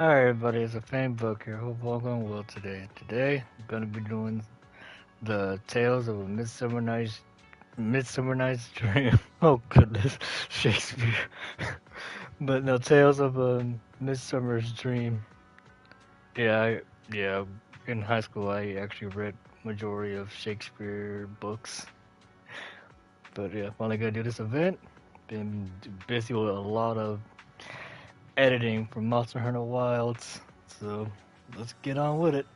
Alright everybody, it's a fan book here. Hope all going well today. Today I'm gonna be doing the Tales of a Midsummer Night's Dream. Oh goodness, Shakespeare. But no, Tales of a Midsummer's Dream. Yeah, yeah. In high school, I actually read majority of Shakespeare books. But yeah, finally gonna do this event. Been busy with a lot of editing for Monster Hunter Wilds, so let's get on with it.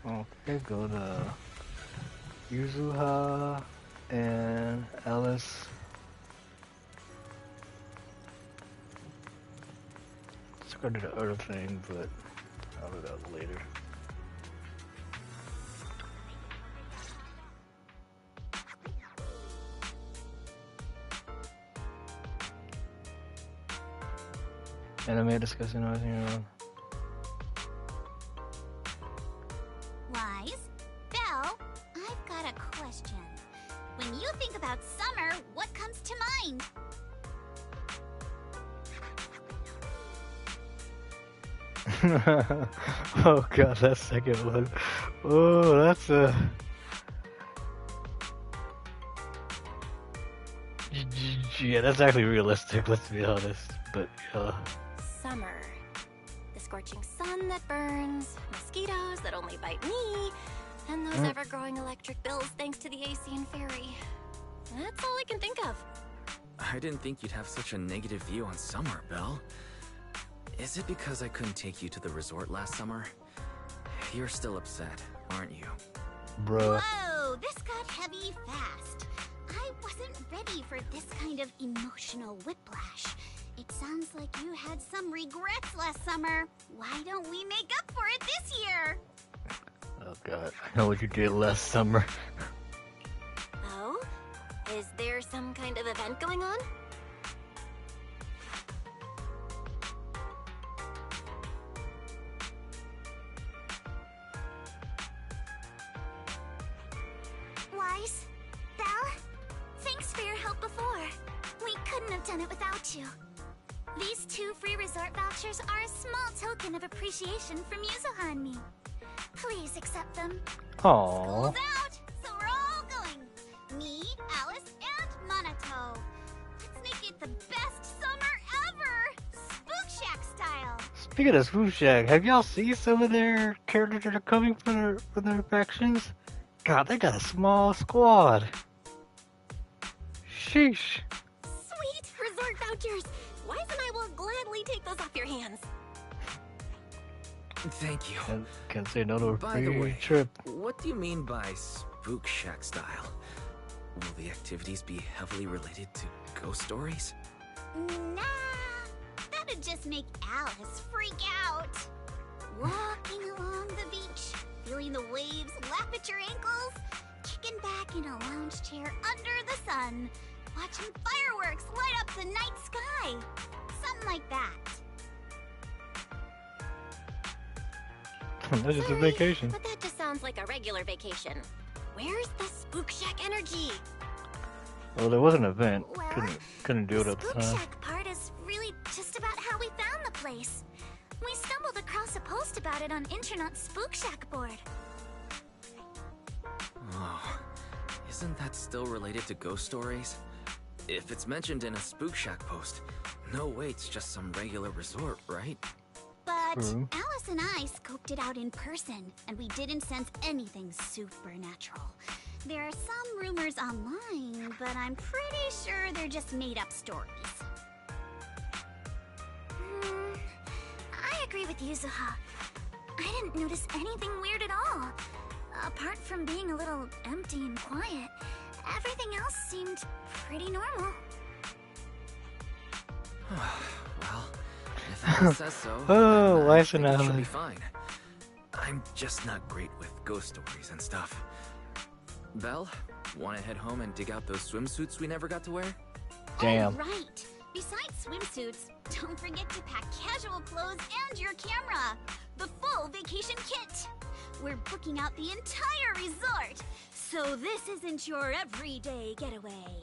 Okay, go to Yuzuha and Alice. Let's go to the other thing, but I'll do that later. Anime discussing everything. Wise? Belle, I've got a question. When you think about summer, what comes to mind? Oh god, that second one. Oh, that's a. Yeah, that's actually realistic, let's be honest. But, Summer. The scorching sun that burns, mosquitoes that only bite me, and those ever-growing electric bills thanks to the AC and ferry. That's all I can think of. I didn't think you'd have such a negative view on summer, Belle. Is it because I couldn't take you to the resort last summer? You're still upset, aren't you? bruh. Whoa, this got heavy fast. I wasn't ready for this kind of emotional whiplash. It sounds like you had some regrets last summer. Why don't we make up for it this year? Oh god, I know what you did last summer. Oh? Is there some kind of event going on? Wise? Belle? Thanks for your help before. We couldn't have done it without you. These 2 free resort vouchers are a small token of appreciation from Yuzuha and me. Please accept them. Aww. School's out, so we're all going. Me, Alice, and Monato. Let's make it the best summer ever! Spook Shack style! Speaking of Swoop Shack, have y'all seen some of their characters that are coming for their factions? God, they got a small squad. Sheesh. Sweet resort vouchers! Wise and I will gladly take those off your hands. Thank you. Can't say no to a By the free way, trip. what do you mean by Spook Shack style? Will the activities be heavily related to ghost stories? Nah, that'd just make Alice freak out. Walking along the beach, feeling the waves lap at your ankles, kicking back in a lounge chair under the sun, watching fireworks light up the night sky. Something like that. That's just a Sorry, vacation. but that just sounds like a regular vacation. Where's the Spook Shack energy? Well, there was an event. Well, Couldn't do it the at the Spook time. Shack part is really just about how we found the place. We stumbled across a post about it on Internet's Spook Shack board. Oh, isn't that still related to ghost stories? If it's mentioned in a Spook Shack post, no way it's just some regular resort, right? But True. Alice and I scoped it out in person, and we didn't sense anything supernatural. There are some rumors online, but I'm pretty sure they're just made-up stories. I agree with Yuzuha. I didn't notice anything weird at all. Apart from being a little empty and quiet, everything else seemed pretty normal. Well, if Alice says so, Oh, then I Wise think and it should be Alice. fine. I'm just not great with ghost stories and stuff. Belle, wanna head home and dig out those swimsuits we never got to wear? Damn. Oh, right. Besides swimsuits, don't forget to pack casual clothes and your camera. the full vacation kit. We're booking out the entire resort, so this isn't your everyday getaway.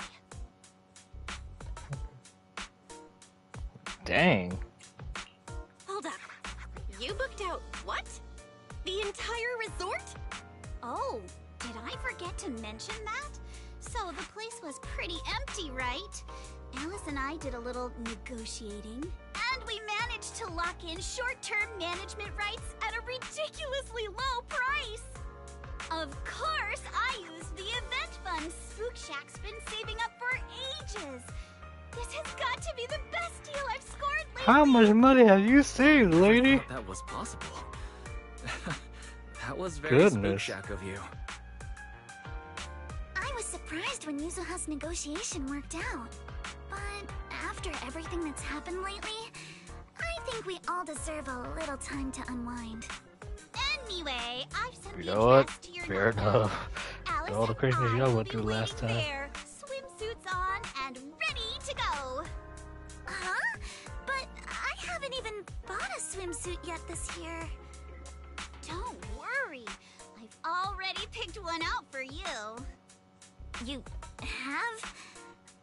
Dang. Hold up. You booked out what? The entire resort? Oh, did I forget to mention that? So the place was pretty empty, right? Alice and I did a little negotiating, and we managed to lock in short-term management rights at a ridiculously low price. Of course, I used the event fund Spook Shack's been saving up for ages. This has got to be the best deal I've scored lately. How much money have you saved, lady? I thought that was possible. That was very Spook Goodness. Shack of you. I was surprised when Yuzuha's negotiation worked out. But after everything that's happened lately, I think we all deserve a little time to unwind. Anyway, I've sent You the know what? address to your Fair notebook. enough. Alice All the and craziness I y'all will went be through last waiting time. there, swimsuits on and ready to go. Huh? But I haven't even bought a swimsuit yet this year. Don't worry. I've already picked one out for you. You have?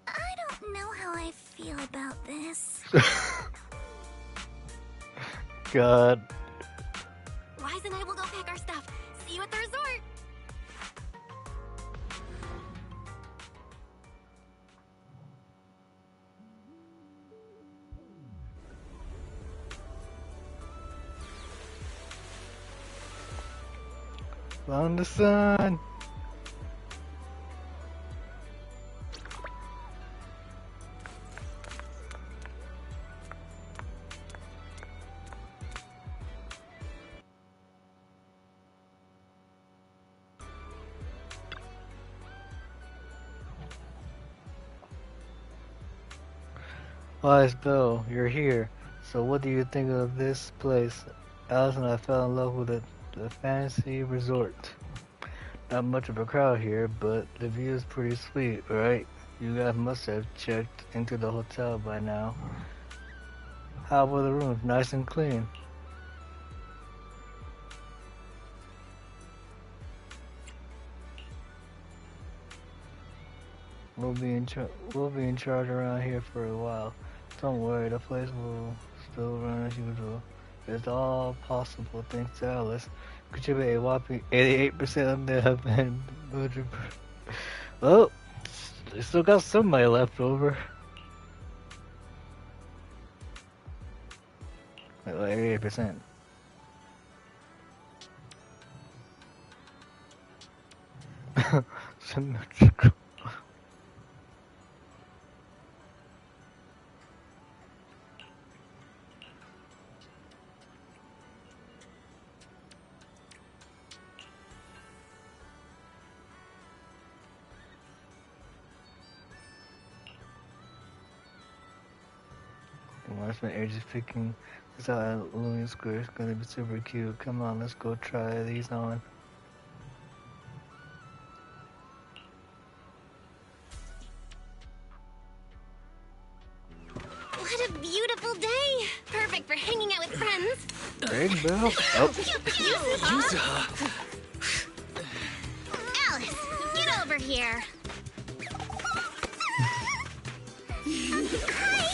I don't know how I feel about this. God. Wise and I will go pack our stuff. See you at the resort. Found the sun. Wise Bill, you're here. So what do you think of this place? Alice and I fell in love with the fantasy resort. Not much of a crowd here, but the view is pretty sweet, right? You guys must have checked into the hotel by now. How were the rooms? Nice and clean. We'll be in charge around here for a while. Don't worry, the place will still run as usual. It's all possible thanks to Alice. Contribute a whopping 88% of the event. Well, they still got some money left over. Like 88%. Symmetrical. I spent ages picking this out at Lumion Square. It's gonna be super cute. Come on, let's go try these on. What a beautiful day. Perfect for hanging out with friends. Big Bill? Oh, Yuzuha! Alice, get over here. Hi.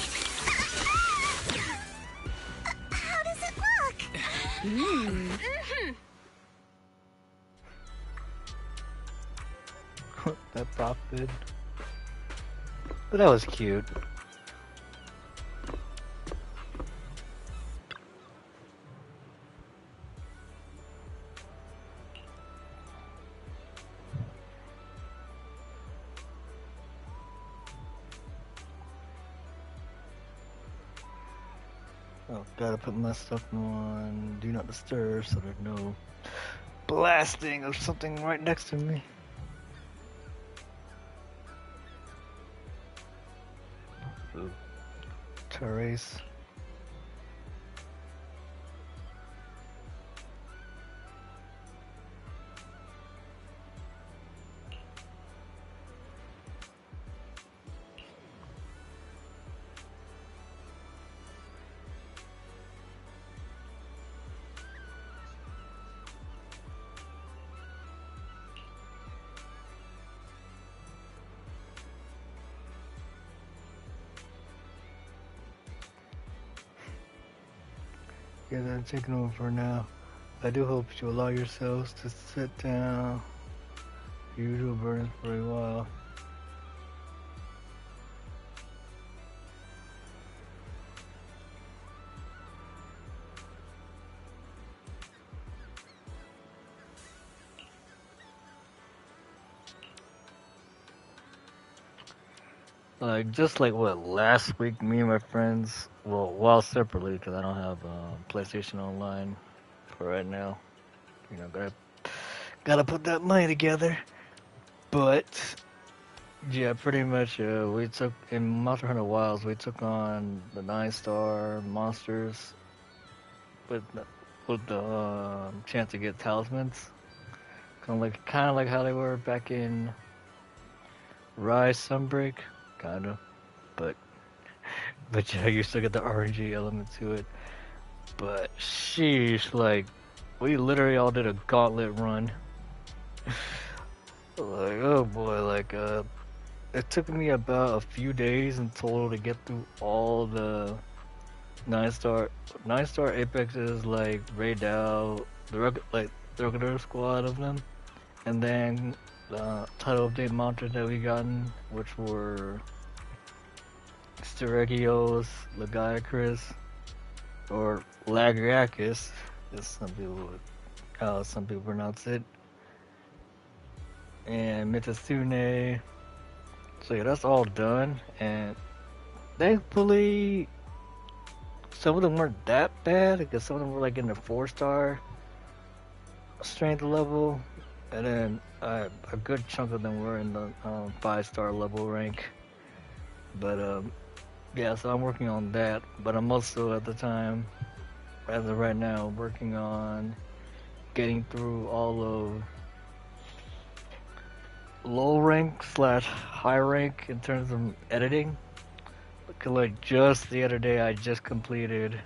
How does it look? that popped. But that was cute. Oh, gotta put my stuff on Do Not Disturb so there's no blasting of something right next to me. Ooh. Terrace. get that taken over for now. I do hope you allow yourselves to sit down. Usual burns for a while. Like just like what last week, me and my friends, well separately because I don't have PlayStation Online for right now. You know, gotta put that money together. But yeah, pretty much we took in Monster Hunter Wilds. We took on the 9-star monsters with the chance to get talismans, kind of like how they were back in Rise Sunbreak, kind of. But yeah, you still get the RNG element to it. But sheesh, like we literally all did a gauntlet run. Like oh boy, like it took me about a few days in total to get through all the 9-star apexes like raid out the regular squad of them, and then the title update monsters that we gotten, which were Steregios, Lagiacrus, or Lagriacus, as some people pronounce it, and Mitsune. So yeah, that's all done, and thankfully some of them weren't that bad because some of them were like in the 4-star strength level, and then a good chunk of them were in the 5-star level rank. But yeah, so I'm working on that. But I'm also at the time, as of right now, working on getting through all of low rank slash high rank in terms of editing. Because like just the other day, I just completed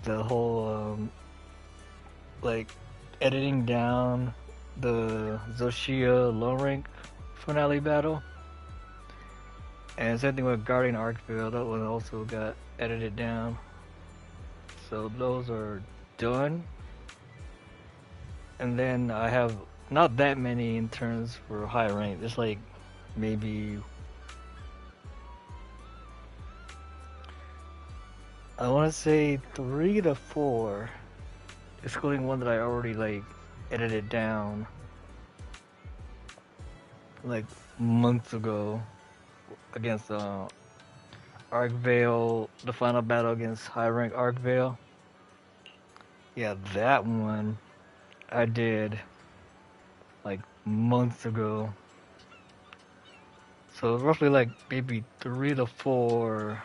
the whole like editing down the Zoshia low rank finale battle. And same thing with Guardian Arcville, that one also got edited down. So those are done. And then I have not that many in terms for high rank. It's like maybe I want to say 3 to 4, excluding one that I already like edited down like months ago against Arcvale, the final battle against high rank Arcvale. Yeah, that one I did like months ago. So roughly like maybe 3 to 4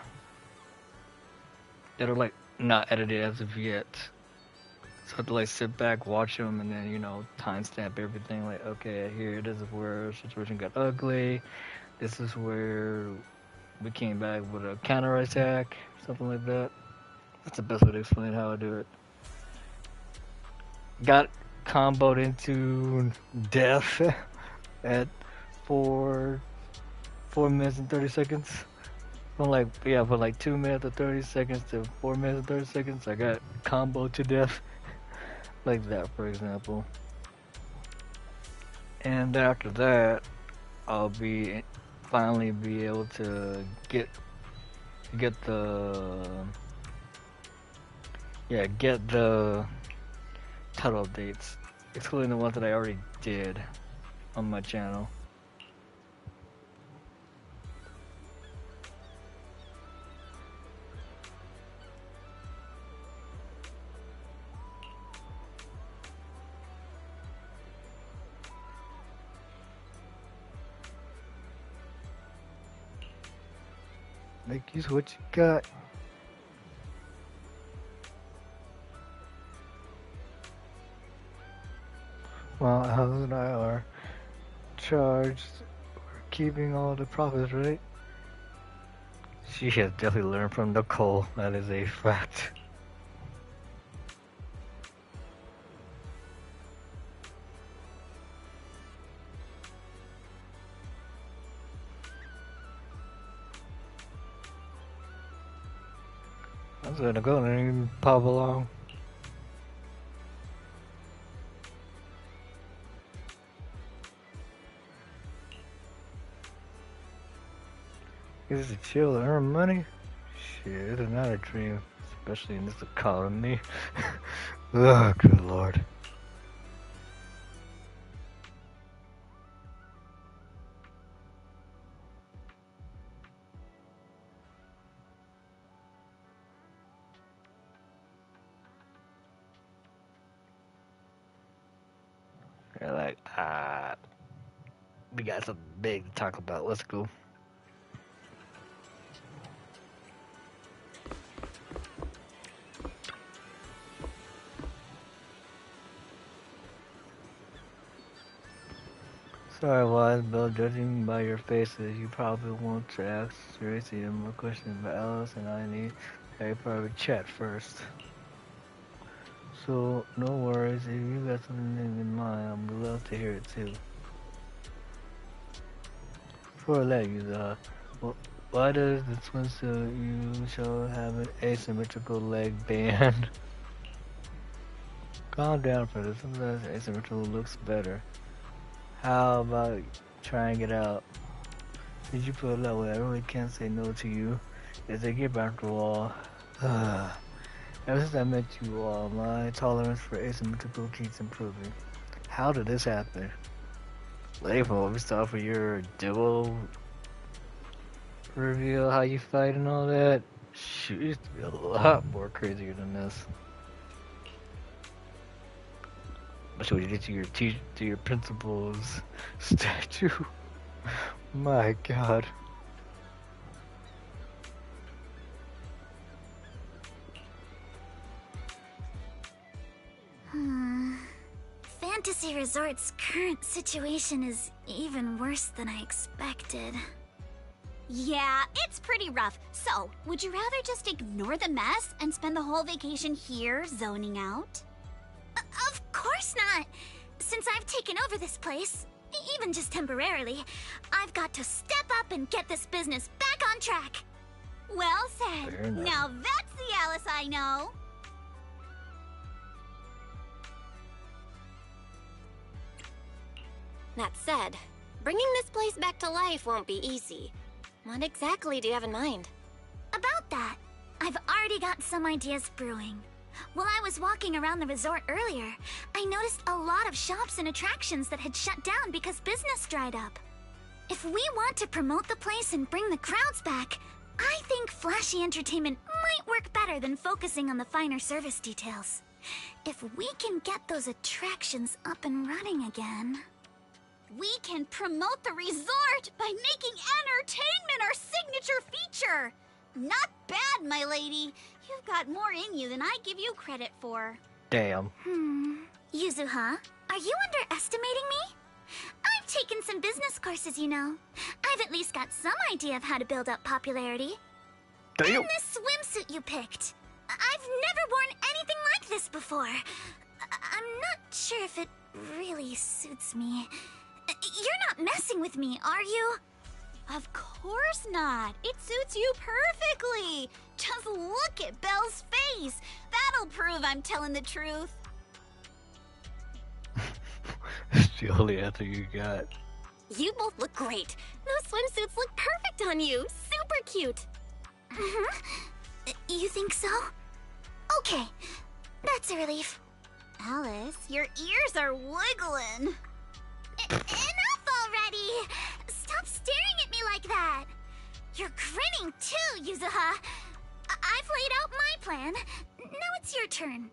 that are like not edited as of yet. So I have to like sit back, watch them, and then timestamp everything. Like, okay, here this is where situation got ugly. This is where we came back with a counter attack, something like that. That's the best way to explain how I do it. Got comboed into death at 4 minutes and 30 seconds. From like 2 minutes and 30 seconds to 4 minutes and 30 seconds, I got comboed to death. Like that, for example. And after that, I'll finally be able to get the title updates, excluding the ones that I already did on my channel. Make use of what you got. Well, House and I are charged for keeping all the profits, right? She has definitely learned from Nicole, that is a fact. I was gonna go and even pop along. Is it chill to earn money? Shit, it's not a dream, especially in this economy. Oh, good lord. They're like, we got something big to talk about. Let's go. Sorry, Wise Bill. Judging by your faces, you probably want to ask Tracy more questions about Alice, and I need a private chat first. So, no worries. If you got something in mind, I'd love to hear it too. Before I let you, why does the swimsuit you show have an asymmetrical leg band? Calm down for this. Sometimes asymmetrical looks better. How about trying it out? Did you put it that way? I really can't say no to you. It's a gift after all. Ever since I met you all, my tolerance for asymmetrical keeps improving. How did this happen? Label, we start for your duo reveal, how you fight and all that. Shoot, it used to be a lot more crazier than this. That's what you did to your to your principal's statue. My God. Fantasy Resort's current situation is even worse than I expected. Yeah, it's pretty rough. So, would you rather just ignore the mess and spend the whole vacation here zoning out? Of course not! Since I've taken over this place, even just temporarily, I've got to step up and get this business back on track. Well said. Now that's the Alice I know. That said, bringing this place back to life won't be easy. What exactly do you have in mind? About that, I've already got some ideas brewing. While I was walking around the resort earlier, I noticed a lot of shops and attractions that had shut down because business dried up. If we want to promote the place and bring the crowds back, I think flashy entertainment might work better than focusing on the finer service details. If we can get those attractions up and running again... We can promote the resort by making entertainment our signature feature! Not bad, my lady. You've got more in you than I give you credit for. Damn. Yuzuha, are you underestimating me? I've taken some business courses, you know. I've at least got some idea of how to build up popularity. Damn. And this swimsuit you picked. I've never worn anything like this before. I'm not sure if it really suits me. You're not messing with me, are you? Of course not. It suits you perfectly. Just look at Belle's face. That'll prove I'm telling the truth. It's the only answer you got. You both look great. Those swimsuits look perfect on you. Super cute. You think so? Okay, that's a relief. Alice, your ears are wiggling. Enough already! Stop staring at me like that! You're grinning too, Yuzuha! I've laid out my plan. Now it's your turn.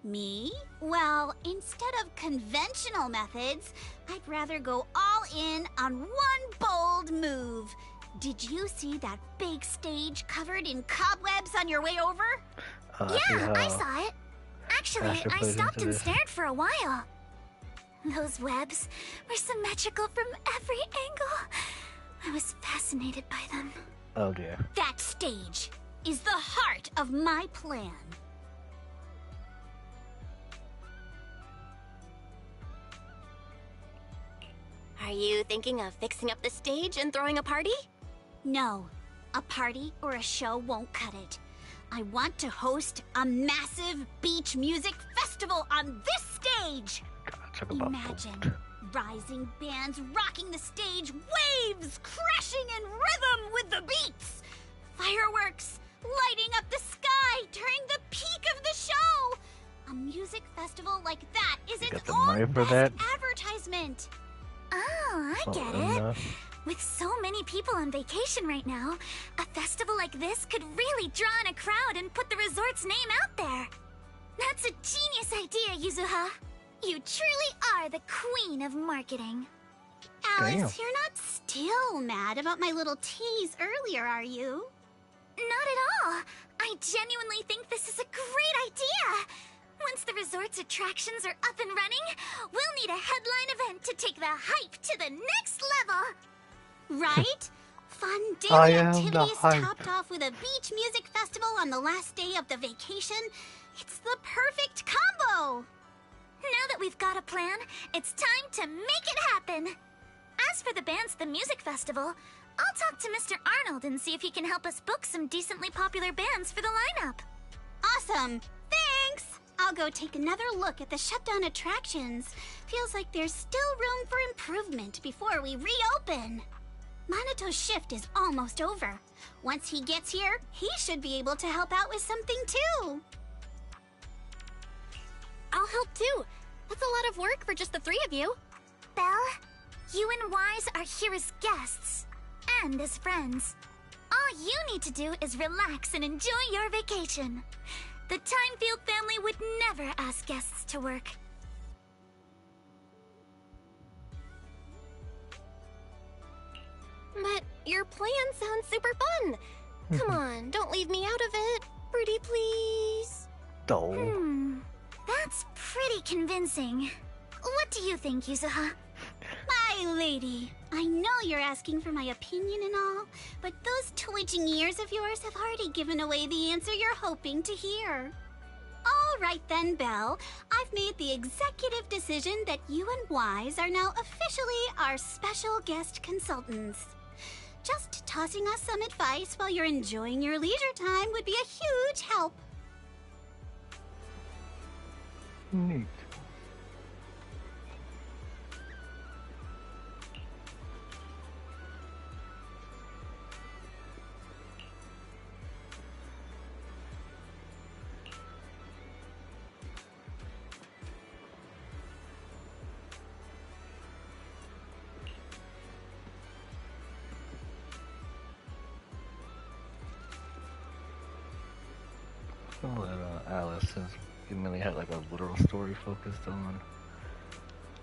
Me? Well, instead of conventional methods, I'd rather go all in on one bold move. Did you see that big stage covered in cobwebs on your way over? Yeah, I saw it. Actually, I stopped and stared for a while. Those webs were symmetrical from every angle. I was fascinated by them. Oh dear. That stage is the heart of my plan. Are you thinking of fixing up the stage and throwing a party? No, a party or a show won't cut it. I want to host a massive beach music festival on this stage. God, talk about Imagine food. rising bands rocking the stage, waves crashing in rhythm with the beats, fireworks lighting up the sky during the peak of the show. A music festival like that is its got the money own for best that? advertisement. Oh, I Oh, get it. enough. With so many people on vacation right now, a festival like this could really draw in a crowd and put the resort's name out there. That's a genius idea, Yuzuha. You truly are the queen of marketing. Alice, Damn. you're not still mad about my little tease earlier, are you? Not at all. I genuinely think this is a great idea. Once the resort's attractions are up and running, we'll need a headline event to take the hype to the next level. Right? Fun I daily am the activities hype. topped off with a beach music festival on the last day of the vacation. It's the perfect combo. Now that we've got a plan, it's time to make it happen. As for the bands at the music festival, I'll talk to Mr. Arnold and see if he can help us book some decently popular bands for the lineup. Awesome. Thanks. I'll go take another look at the shutdown attractions. Feels like there's still room for improvement before we reopen. Manato's shift is almost over. Once he gets here, he should be able to help out with something too. I'll help too. That's a lot of work for just the three of you. Belle, you and Wise are here as guests and as friends. All you need to do is relax and enjoy your vacation. The Timefield family would never ask guests to work. But your plan sounds super fun. Come on, don't leave me out of it. Pretty please. Doh. That's pretty convincing. What do you think, Yuzuha? My lady, I know you're asking for my opinion and all, but those twitching ears of yours have already given away the answer you're hoping to hear. All right then, Belle. I've made the executive decision that you and Wise are now officially our special guest consultants. Just tossing us some advice while you're enjoying your leisure time would be a huge help. Neat. Well, Alice, since you mainly had like a literal story focused on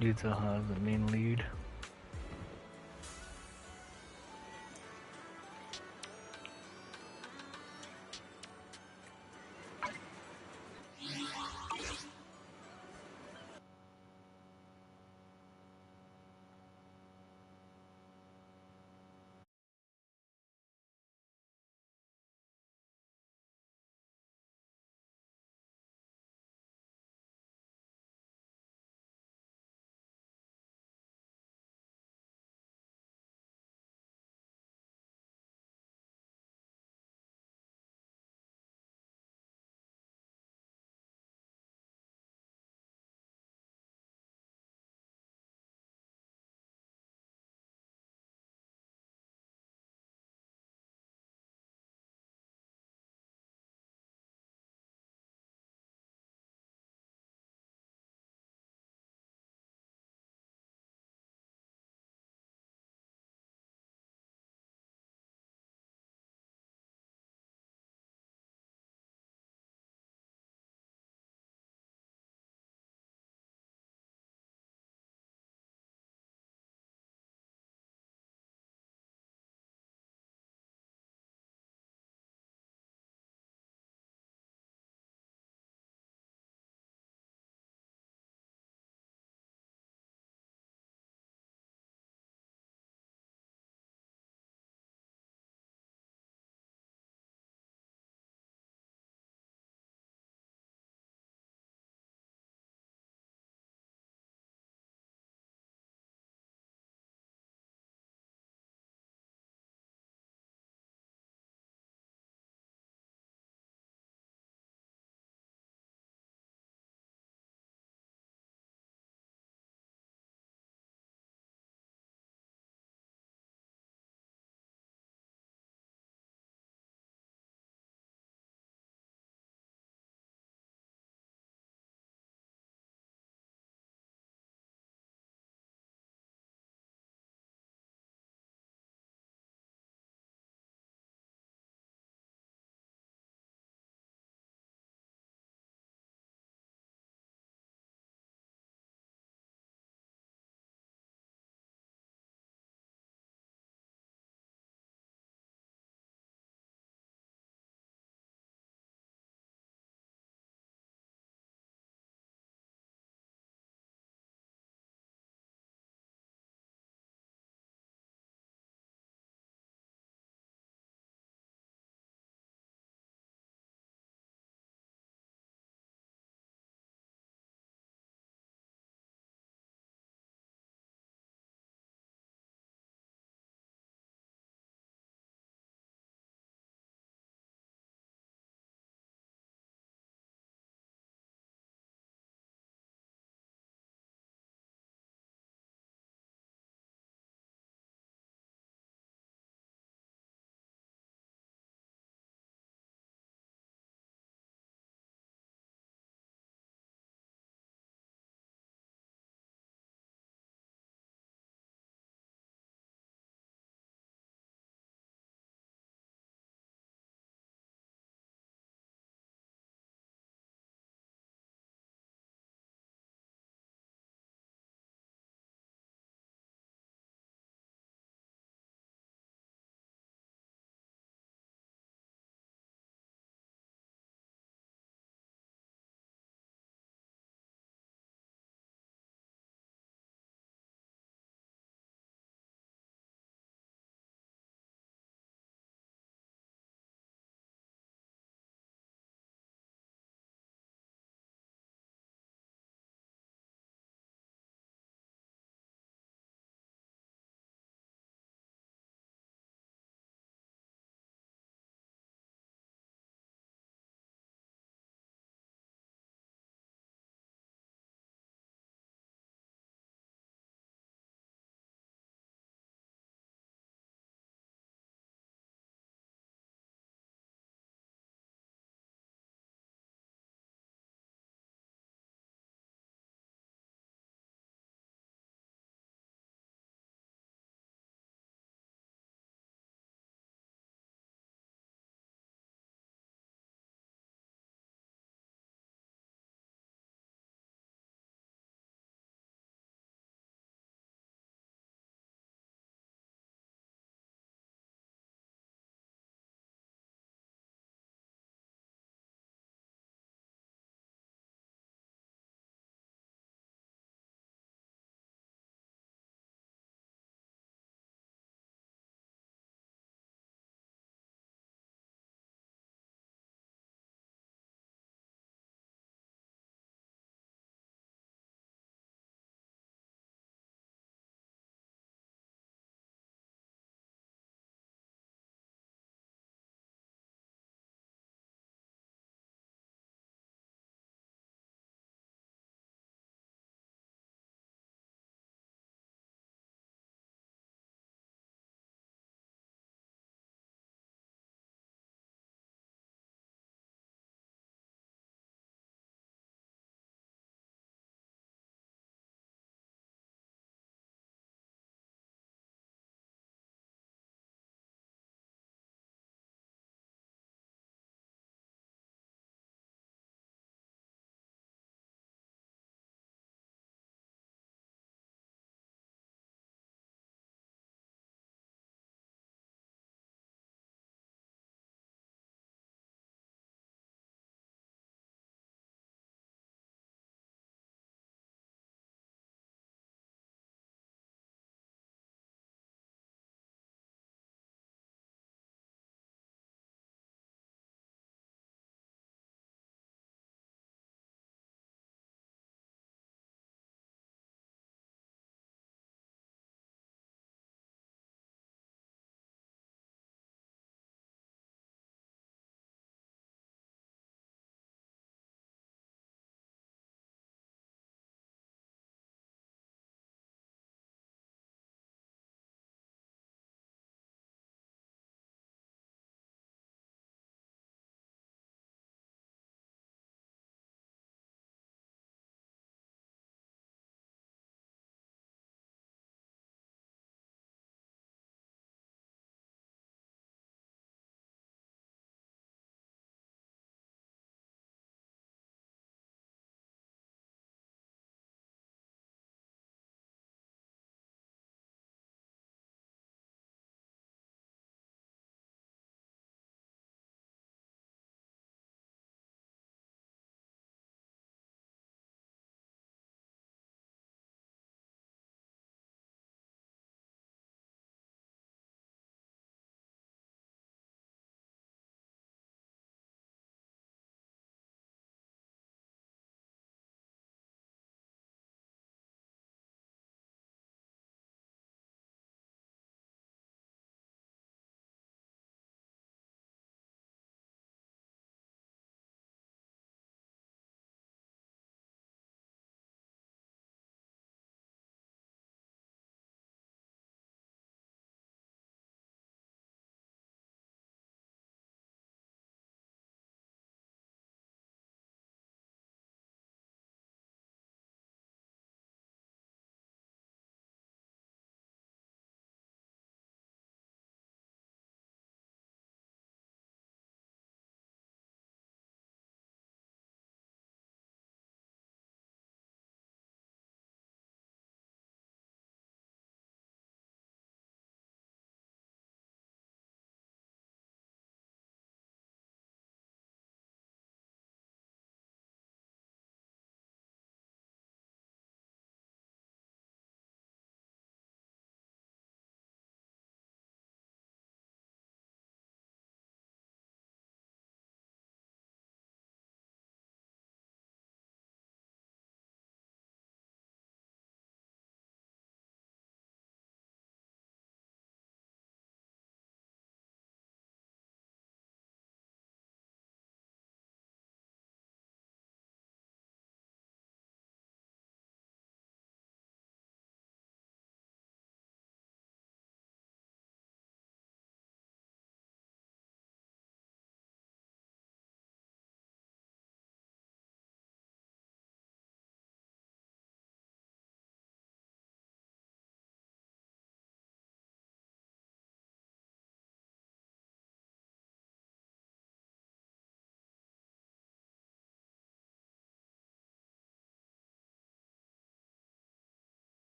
Yuta as the main lead.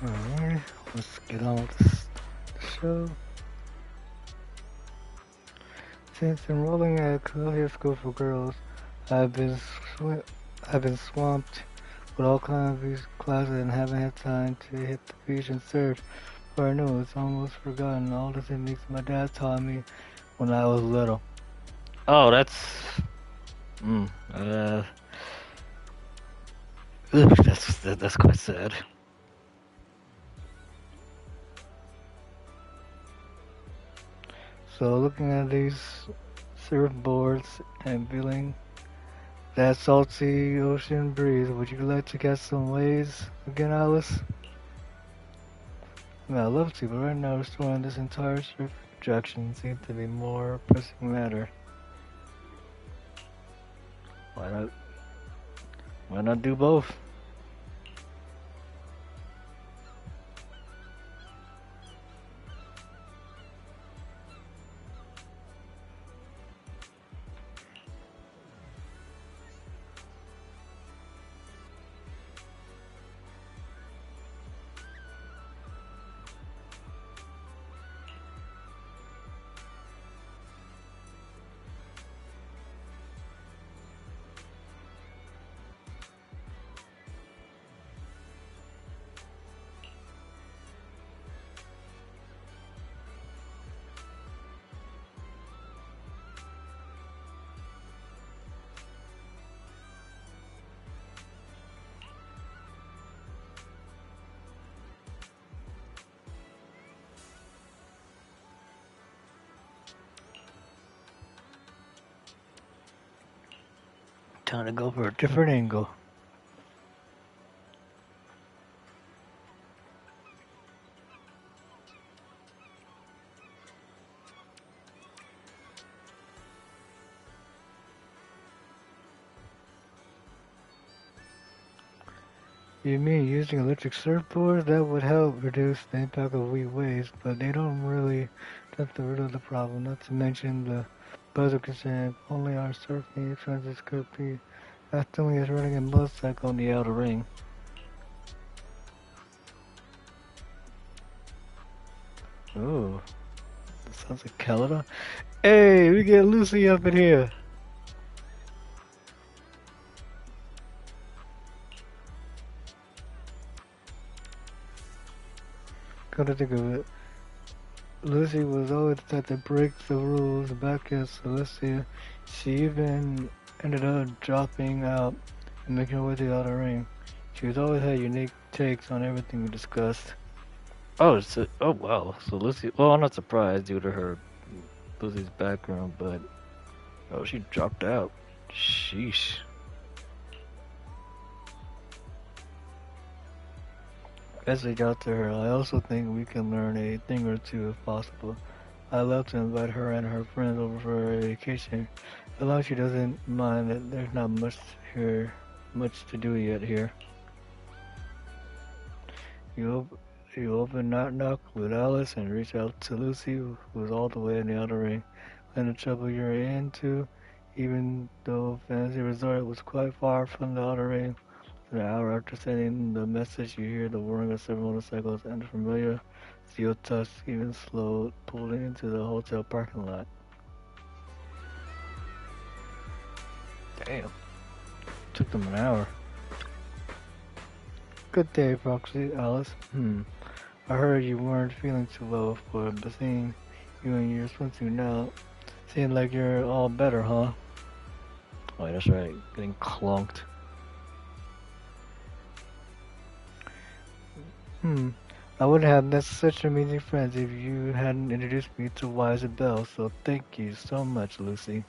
Alright, let's get on with this show. Since enrolling at Columbia School for Girls, I've been sw- I've been swamped with all kinds of these classes and haven't had time to hit the beach and surf. For I know it's almost forgotten all the techniques my dad taught me when I was little. Oh, mm, uh, that's quite sad. So looking at these surfboards and feeling that salty ocean breeze, would you like to catch some waves again, Alice? I mean, I'd love to, but right now restoring this entire surf attraction seems to be more pressing matter. Why not? Why not do both? Time to go for a different angle. You mean using electric surfboards? That would help reduce the impact of weak waves, but they don't really touch the root of the problem, not to mention the buzzer concern. If only our surfing transit could be as similar as running a motorcycle on the outer ring. Ooh, that sounds like Canada. Hey, we get Lucy up in here. Come to think of it, Lucy was always the type to break the rules back at Celestia. She even ended up dropping out and making her way to the outer ring. She was always had unique takes on everything we discussed. Oh, so, oh wow. So Lucy, well, I'm not surprised due to her Lucy's background, but oh, she dropped out. Sheesh. As we got to her, I also think we can learn a thing or two if possible. I'd love to invite her and her friends over for a vacation, as long as she doesn't mind that there's not much to do yet here. You, you open Knock Knock with Alice and reach out to Lucy, who's all the way in the outer ring. And the trouble you're into, even though Fantasy Resort was quite far from the outer ring. An hour after sending the message, you hear the whirring of several motorcycles and the familiar steel tusk even slowed, pulling into the hotel parking lot. Damn, took them an hour. Good day, Proxy, Alice. I heard you weren't feeling too well before, but seeing you in your swimsuit now, seems like you're all better, huh? Oh, yeah, that's right, getting clunked. Hmm. I would have met such amazing friends if you hadn't introduced me to Wise and Bell, so thank you so much, Lucy.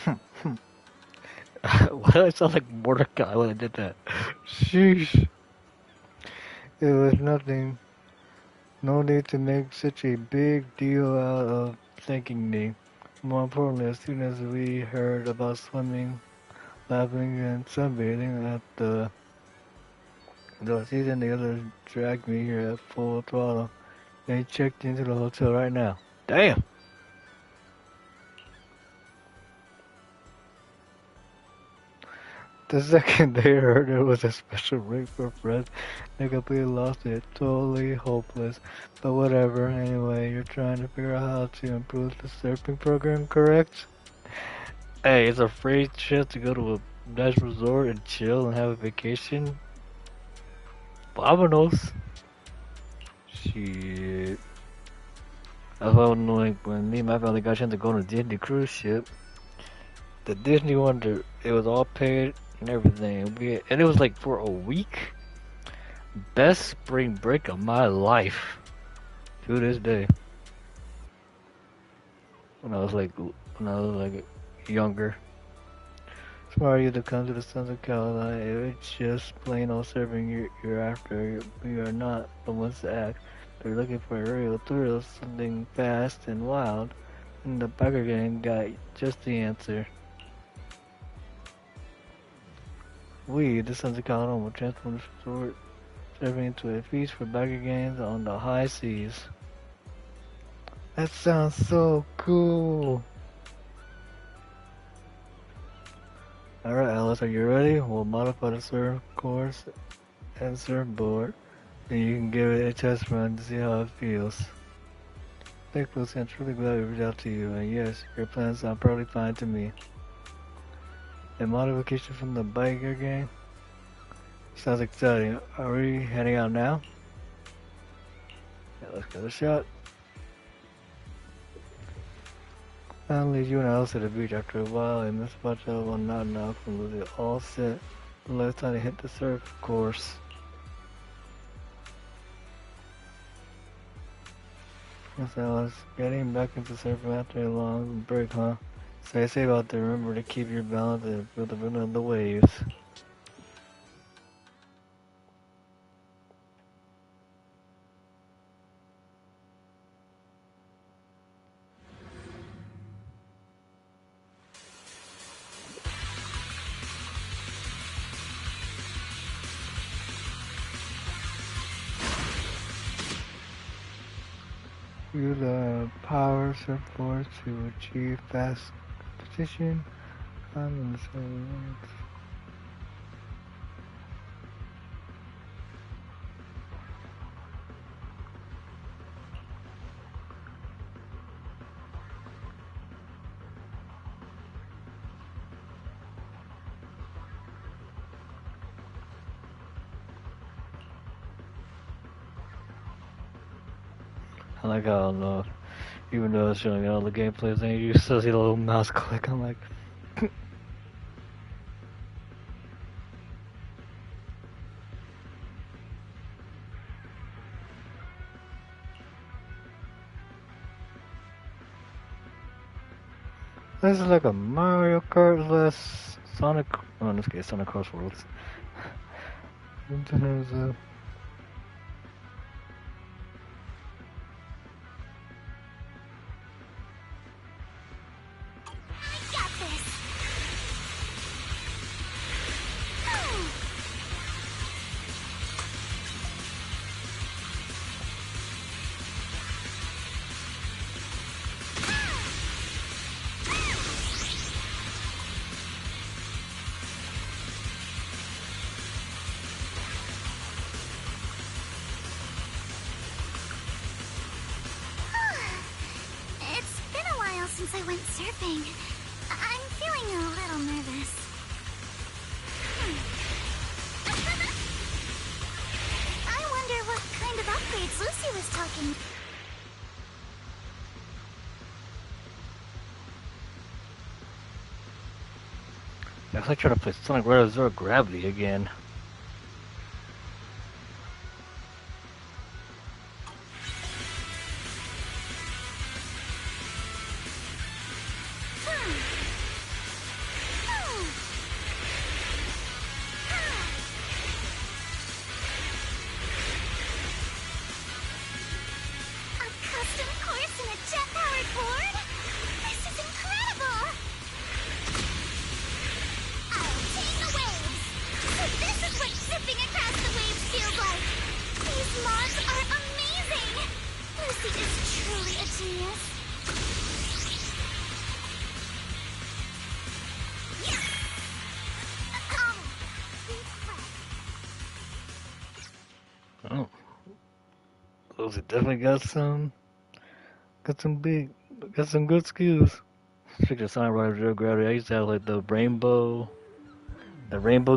Why did I sound like Mordecai when I did that? Sheesh. It was nothing. No need to make such a big deal out of thanking me. More importantly, as soon as we heard about swimming, laughing, and sunbathing at the season, the others dragged me here at full throttle. They checked into the hotel right now. Damn! The second they heard it was a special break for friends, they completely lost it. Totally hopeless. But whatever, anyway, you're trying to figure out how to improve the surfing program, correct? Hey, it's a free trip to go to a nice resort and chill and have a vacation. Vamonos. Shit. That's why when me and my family got a chance to go on a Disney cruise ship. The Disney one, it was all paid and everything. And it was like for a week. Best spring break of my life to this day. When I was like younger. Tomorrow you to come to the Sons of Carolina. It's just plain old surfing you're after. We are not the ones to act. They're looking for a real thrill, something fast and wild. And the biker gang got just the answer. We, the Sons of Carolina, will transform this resort surfing into a feast for biker gangs on the high seas. That sounds so cool. Alright, Alice, are you ready? We'll modify the surf course and surfboard, and you can give it a test run to see how it feels. Thanks, Lucy. I'm truly glad we reached out to you, and yes, your plans sound perfectly fine to me. A modification from the biker gang? Sounds exciting. Are we heading out now? Yeah, let's give it a shot. Finally, you and Alice at the beach after a while, and Miss Butcher will not knock from Lucy all set. Last time to hit the surf course. Yes, Alice, getting back into surfing after a long break, huh? Stay safe out there. Remember to keep your balance and feel the rhythm of the waves. Use the power surfboard to achieve fast position. I'm in the same. I like how, even though it's showing all the gameplay thing, you still see the little mouse click. I'm like, this is like a Mario Kart less Sonic, oh, in this case, Sonic Cross Worlds. In terms of I got this! It's been a while since I went surfing. I'm feeling a little nervous. I wonder what kind of upgrades Lucy was talking. it's like trying to play Sonic Red Zero Gravity again. A custom course and a jet-powered board? This is incredible! I'll tame the waves! So this is what zipping across the waves feels like! These mods are amazing! Lucy is truly a genius. Knuckles, he definitely got some big, got some good skills. Speaking of Sonic Riders Zero Gravity, I used to have like the rainbow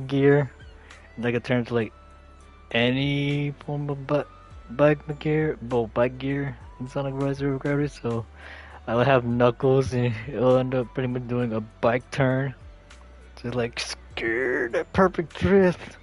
gear. And I could turn into like any form of bike gear in Sonic Riders Zero Gravity. So I would have Knuckles, and he'll end up pretty much doing a bike turn to like scare that perfect drift.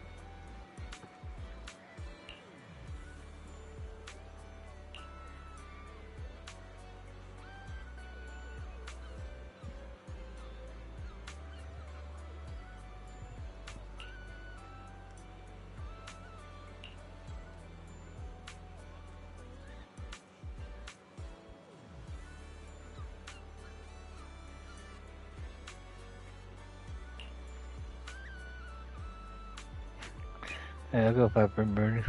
Yeah, I'll go Piper and Bernie.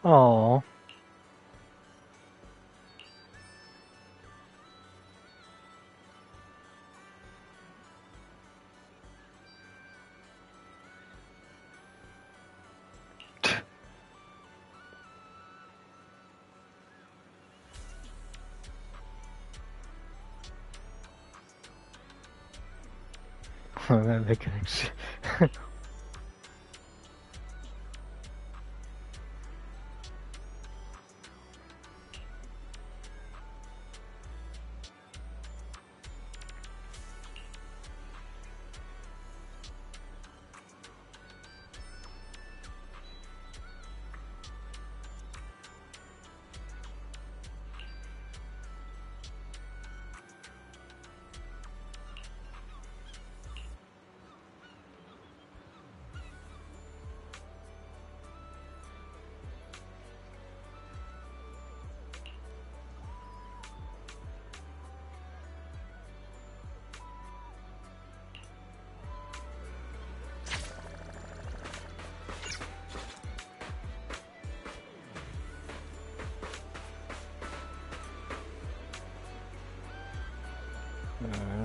Oh, I'm gonna make an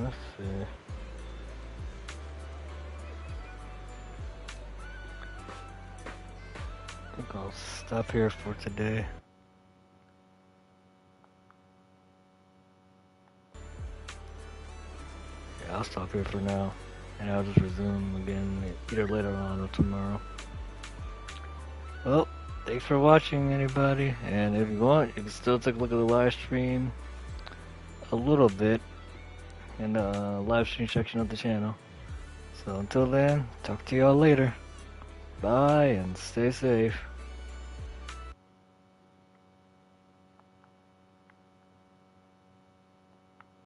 let's see. I think I'll stop here for today. Yeah, I'll stop here for now, and I'll just resume again either later on or tomorrow. Well, thanks for watching, anybody. And if you want, you can still take a look at the live stream a little bit in the live stream section of the channel. So until then, talk to y'all later. Bye and stay safe.